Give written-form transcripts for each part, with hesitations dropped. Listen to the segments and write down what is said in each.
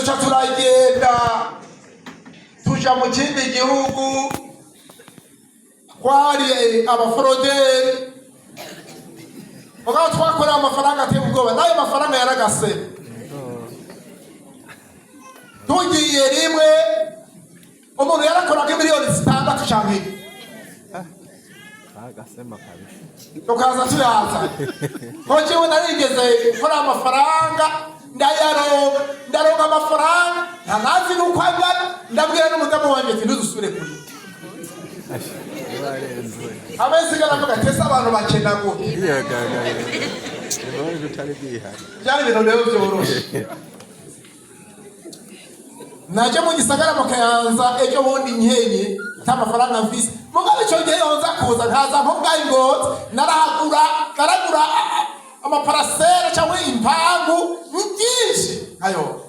duca turagenda tuja mu kindi gihugu kwari abaforoderi mugabo twakorera amafaranga ateye ubwoba nayo mafaranga yaragase tugiye rimwe umuntu yarakoraga miliyoni 6 canke agasema kabisa tukaza tuyaza ko jewe narigeze gukora amafaranga ndaronga amafaranga ntanazi nuko angana ndabwira n'umudamu wanje ati ntuzusubire kuri abesigara mvuga ati abantu bakena gute byari ibintu rero byoroshe naje mu gisagara mu Kayanza ejo bundi nkenye nta mafaranga mfise mugabo ico gihe yonza kuza nkaza nko bwayingote naragura amaparasera cyangwa impangu nyinshi ayo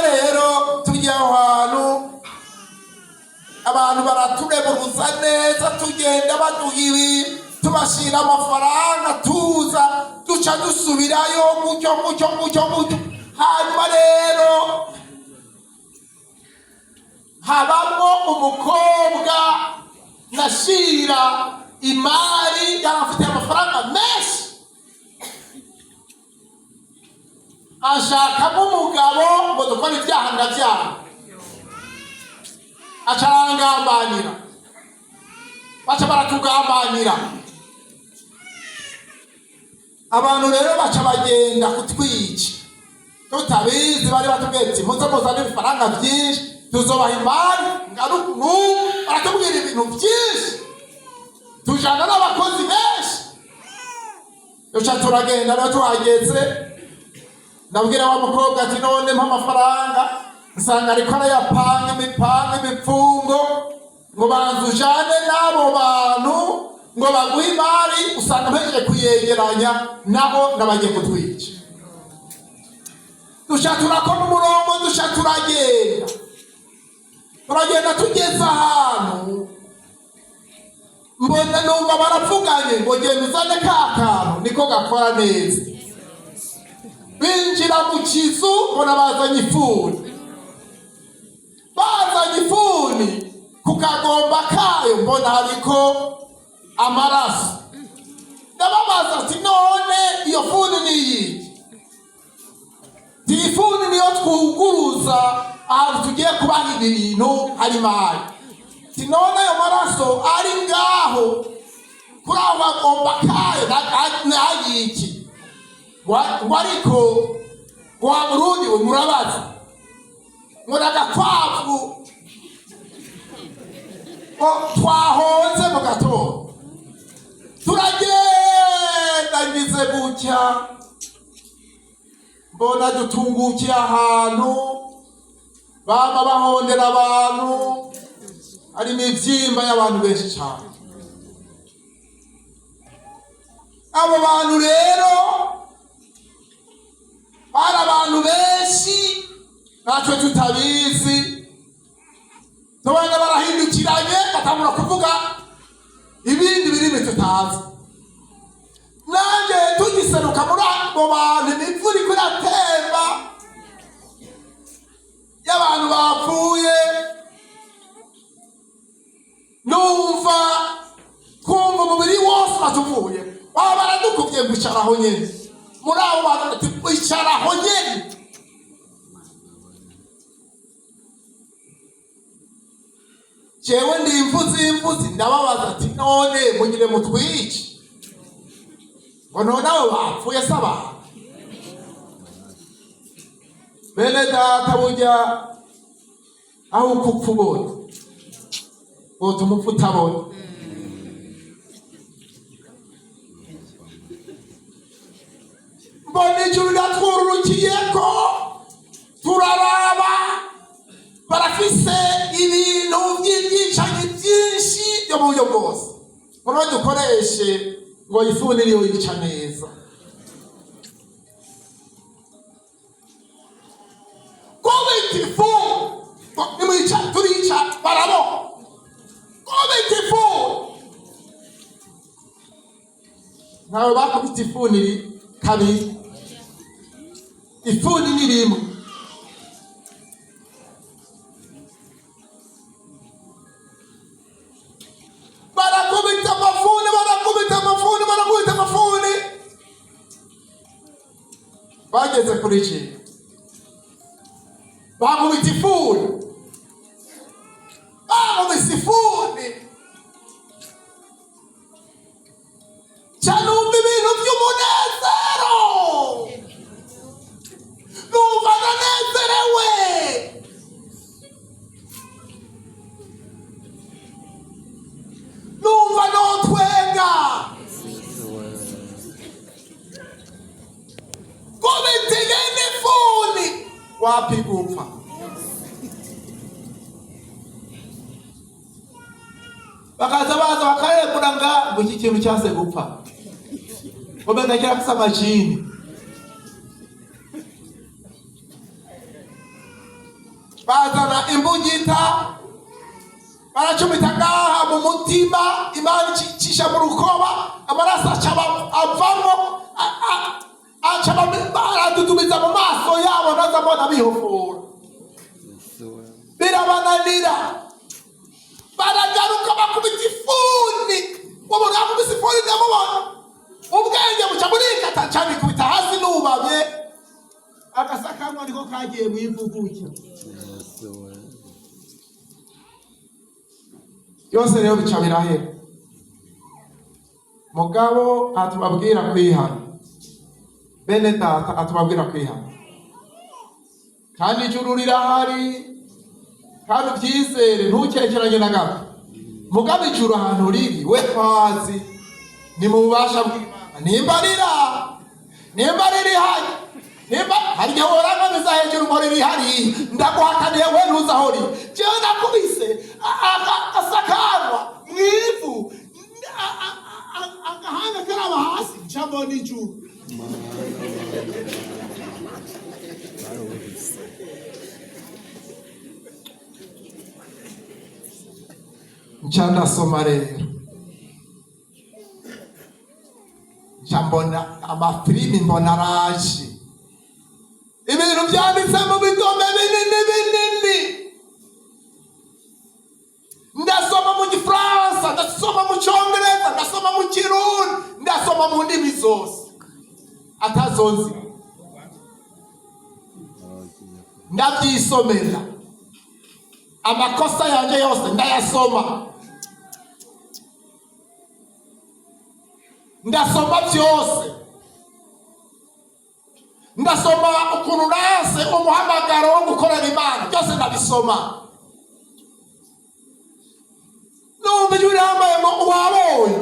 rero tugiye ahantu abantu baratureburuza neza tugenda baduhibi tubashira amafaranga tuza duca dusubirayo mucyo hanyuma rero habamo umukobwa nashira imari yarafite amafaranga menshi ashaka umugabo ngo dukore ibyaha ndabyaha acarangambanira baca baratugambanira abantu rero baca bagenda kutwica tutabizi bari batubwetse muze muzane ibifaranga byinshi tuzobaha imari ngaruku baratubwira ibintu byinshi tujana n'abakozi benshi duca turagenda rero tuhageze ndabwira wa mukobwa ati none mpa amafaranga nsanga ariko arayapanga imipfungo ngo banza ujane n'abo bantu ngo baguhe imari usanga mpejeje kuyegeranya nabo ndabagiye kutwica duca turakoma umurongo duca turagenda tugeze ahantu mbona numva baravuganye ngo genda uzane ka kantu niko gakora neza binjira mu kizu mbona bazanye ifuni ku kagomba kayo mbona hariko amaraso ndababaza ati none iyo funi ni iyi ifuni niyo twuguruza ahantu tugiye kubaha ibintu hari imari none ayo maraso ari ngaho kuri aho bagomba kayo nagiki ngo ariko wa Burundi we murabaza ngo nagakwavu twahonze mu gatondo turagenda ngize gutya mbona dutungukiye ahantu bama bahondera abantu ari imivyimba y'abantu benshi cyane abo bantu rero bari abantu benshi natwe tutabizi tubona barahindukiranye batangura kuvuga ibindi birimi tutazi nanjye tugiseruka muri abo bantu imvura iko iratemba y'abantu bapfuye numva kumva umubiri wose batuvuye baba baradukubye ngo icaraho nyene muri abo bantu ati icaraho nyene jewe ndi imvuzi ndababaza ati none mugire mutwice ngo none abo bapfuye saba bene data burya aho ukupfa ubona utuma upfa utabona mbona ijuru riratwururukiyeko turaraba barafise ibintu by'ibyicanyi byinshi byo mu buryo bwose ngo dukoreshe ngo ifuni niyo yica neza komitifu nimwica turica barabo komitifu nawe bakubita ifuni kabiri ifuni ni rimwe. Barakubita amafuni bageze kuri iki bakubita ifuni canumva ibintu by'umunezero, numva ndanezerewe, numva notwenga, kubitiye n'ifuni wapi gupfa. Bakaza baza bakarekura ngo iki kintu cyase gupfa ubenda kirafisa amajini. Bazana imbugita baracumita ngaha mu mutima, Imana icisha mu rukoba, amaraso avamo baradudubiza mu maso yabo, nazabona bihofora, birabananira, baragaruka bakubita ifuni. Umuntu yakubise ifuni ndamubona ubwenge buca burikata cyane, kubita hasi n'ubamye agasakanwa niko kagiye mu ivuguke. Byose rero bica birahera. Mugabo atubabwira kwihana, bene data atubabwira kwihana, kandi ijuru rirahari, kandi ubyizere ntukekeranye na gato. Mugabo ijuru ahantu riri we kwazi ni mu bubasha bw'Imana. Nimba riri hari, nimba hari igihe worangamiza hejuru ngo riri hari, ndaguhakaniye we ntuzahori. Jewe nakubise asakanwa mwivu, agahanga karaba hasi, ncambona ijuru. Ncandasoma rero, ncambona amafilimi, mbona araje, ibintu byanditse mu bidome binini. Ndasoma mu Gifaransa, ndasoma mu Cyongereza, ndasoma mu Kirundi, ndasoma mu ndimi zose atazonzi, ndabyisomera. Amakosa yanjye yose ndayasoma, ndasoma byose. Ndasoma ukuntu nase umuhamagaro wo gukorera Imana, byose ndabisoma. Numva ijwi rihambaye ngo wabonye,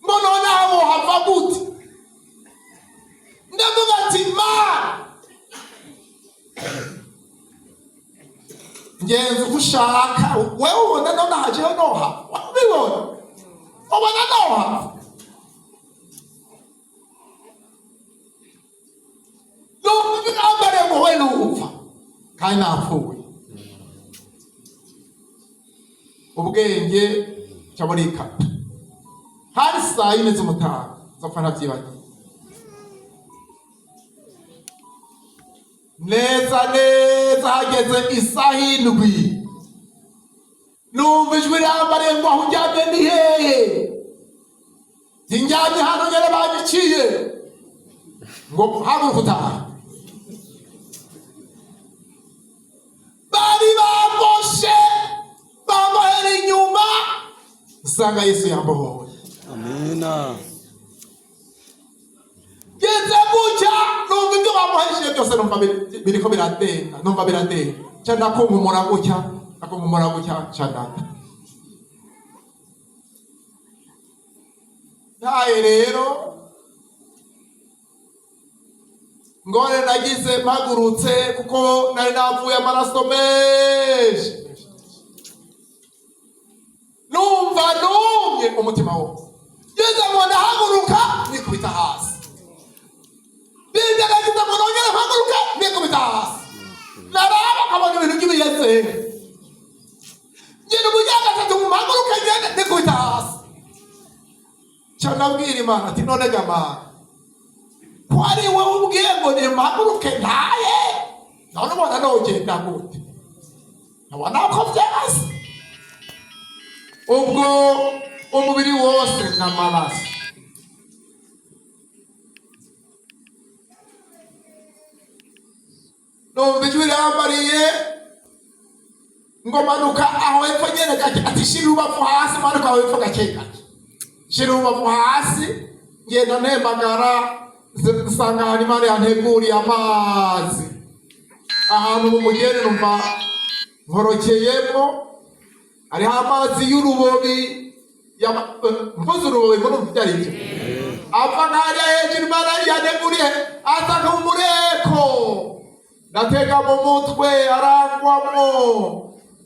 ngo none abo hava gute? Ndavuga ati Mana, ngenzi uko ushaka, wewe ubona none hajeho noha, wabibona ubona noha. Numva ijwi rihambaye ngo we nupfa, kandi napfuye. Ubwenge cyaburikata hari saa 4 z'umutaga, zapfa nabyibagiye neza. Hageze isaha 7, numva ijwi rihambaye ngo aho ujyanye ni hehe? Njyanye hano nyine banyiciye ngo haguruka utaha. Bari bamoshe bamahera inyuma, usanga Yesu yambohoye. Amina. Geze gutya numva ibyo bamuhesheje byose, numva biriko birateka, numva birateka cyane, akumumura gutya cyane. Ntaye rero ngore nagize mpagurutse, kuko nari navuye amaraso menshi, numva numye umutima wose. Geze ngo ndahaguruka nikubita hasi, nagize ngo nongere mpaguruka nikubita hasi. Naraba nkabona ibintu by'ibiyezere, ngenda umujyana atatu ngo mpaguruke ngende nikubita hasi. Cyane abwira Imana ati none gamana, ko ari we ngo nimpaguruke ntaye none ubona nogenda gute nabona ko vyase ubwo umubiri wose n'amaraso numva ijwi rirambariye ngo manuka aho hepfo nyene gake ati shira urubavu hasi manuka aho hepfo gake gake shira urubavu hasi ngenda ntembagara nsanga Imana yanteguriye amazi ahantu mu mugeni numva nkorokeyemo hariho amazi y'urubobi mvuze urubobi ngo numva byari byo ava nkariya hejuru Imana yanteguriye aza nk'umureko ndatega mu mutwe arangwamo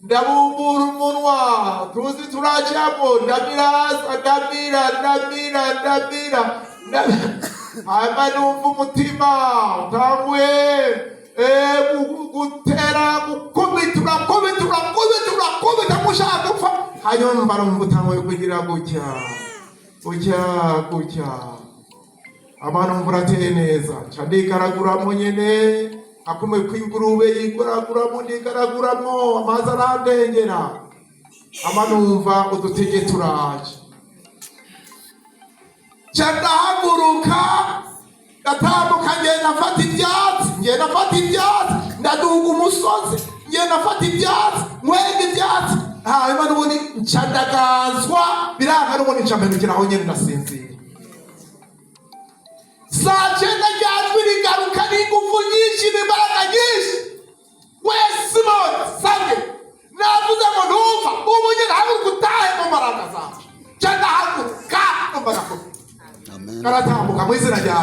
ndabumbura umunwa tuzi turajamo ndamira hanyuma numva umutima utanguye gutera gukubita mushaka gupfa hanyuma numva utanguye kugira gutya abantu mvura ateye neza ca ndigaraguramo nyene akume kw'ingurube yigaraguramo ndigaraguramo amazi arandengera amanumva udutege turaje ca ndahaguruka ndatambuka ngenda mfata ivyatsi ndaduga umusozi ngenda mfata ivyatsi nkwenga ivyatsi hanyuma n'ubundi nca ndagazwa biranga n'ubundi nca mpemukiraho nyene ndasinzira saa cyenda ryajwi rigaruka n'ingufu nyinshi n'imbaraga nyinshi wese sange navuze ngo ntumva ubu nyine haguruka utahe mu mbaraga zawe ca ndahaguruka numva ndakuba karatambuka mu izina rya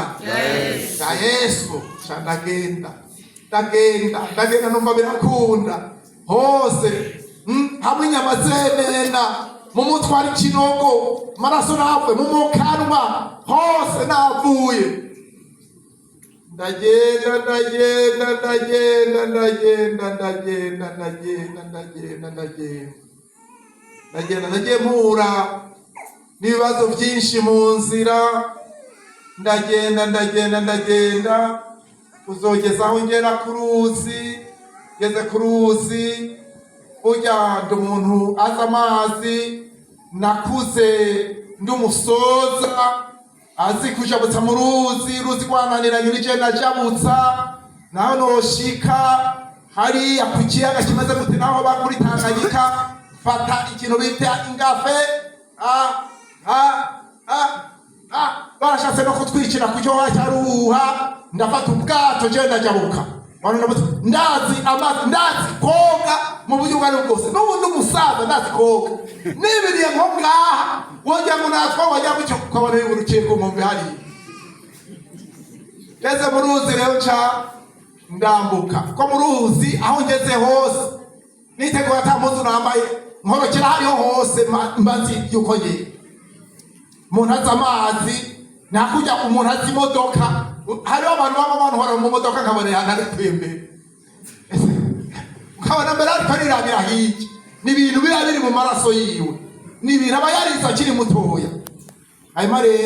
Yesu ca ndagenda numva birakunda hose hamwe inyama zenena mu mutwe hari ikinogo amaraso navuye mu mukanwa hose navuye ndagenda nagiye mpura n'ibibazo byinshi mu nzira ndagenda uzogeza aho ngera ku ruzi ngeze ku ruzi burya ndi umuntu azi amazi nakuze ndi umusoza azi kujabutsa mu ruzi rwananiranye n'ije najabutsa naho noshika hariya ku kiyaga kimeze gute naho bakuri Tanganyika fata ikintu bita ingafe barashatse no kutwikira ku cyo cyaruha ndafata ubwato je ndajabuka ndazi amazi ndazi koga mu buryo bwari bwose n'ubundi umusaza ndazi koga nibiriye nko ngaha wongera ngo natwa wajya gucyo ukabona yuburukiye ku nkombe hariya ngeze mu ruzi rero ca ndambuka ko mu ruzi aho ngeze hose nitegura ata mpuzu nambaye nkorokera hariho hose mbazi yuko ngiye umuntu azi amazi nakujya umuntu azi imodoka hariho abantu hora mu modoka nkabonera ntari kwembere ukabona mbere ariko arirabira hirya ni ibintu biba biri mu maraso yiwe ni ibintu aba yarize akiri mutoya hanyuma rero